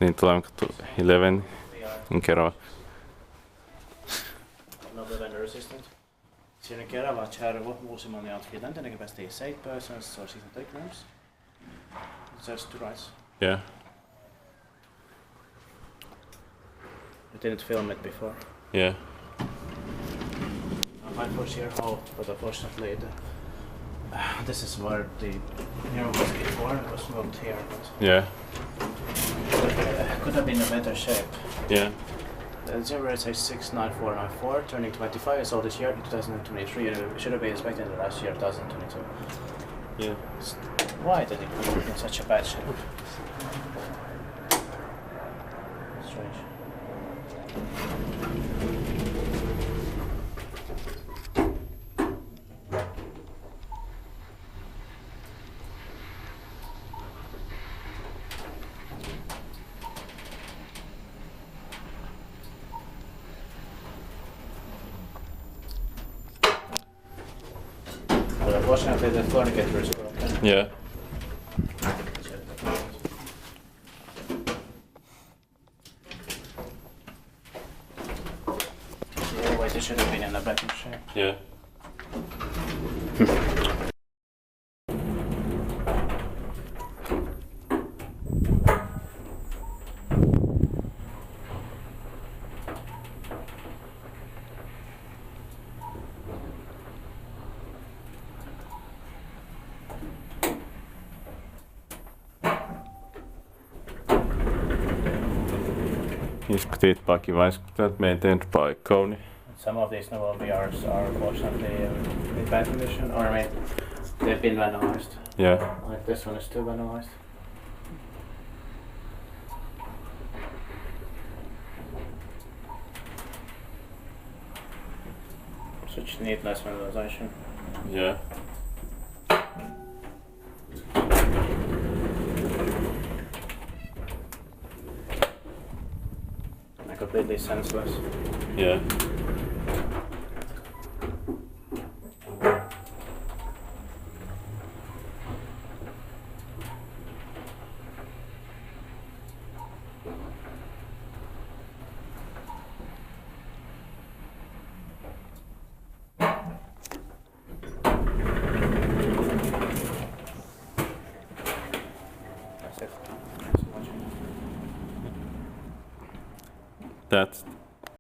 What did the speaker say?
Lintulammenkatu 11 in Kerava. Not the vendor assistant. Here in Kerava, Kerava, uusimman ja Finland, and capacity is 8 persons, so 6 rooms. Just 2 rides. Yeah. You didn't film it before. Yeah. I foresee your hall, but unfortunately this is where the mirror was before. It was moved here. But Yeah. could have been in a better shape. Yeah. The zero is 69494, turning 25 is all this year, 2023, and it should have been inspected the last year, 2022. Yeah. Why did it come in such a bad shape? Strange. But unfortunately the tourniquet is broken. Yeah. Otherwise it should have been in a better shape. Yeah. Iskutit pakivaiskutat maintained by Kone. Some of these novel VRs are unfortunately in bad condition, or I mean, they've been vandalized. Yeah. Like this one is still vandalized. Such neatness vandalization. Yeah. And completely senseless. Yeah. That's it. Thanks so much. That's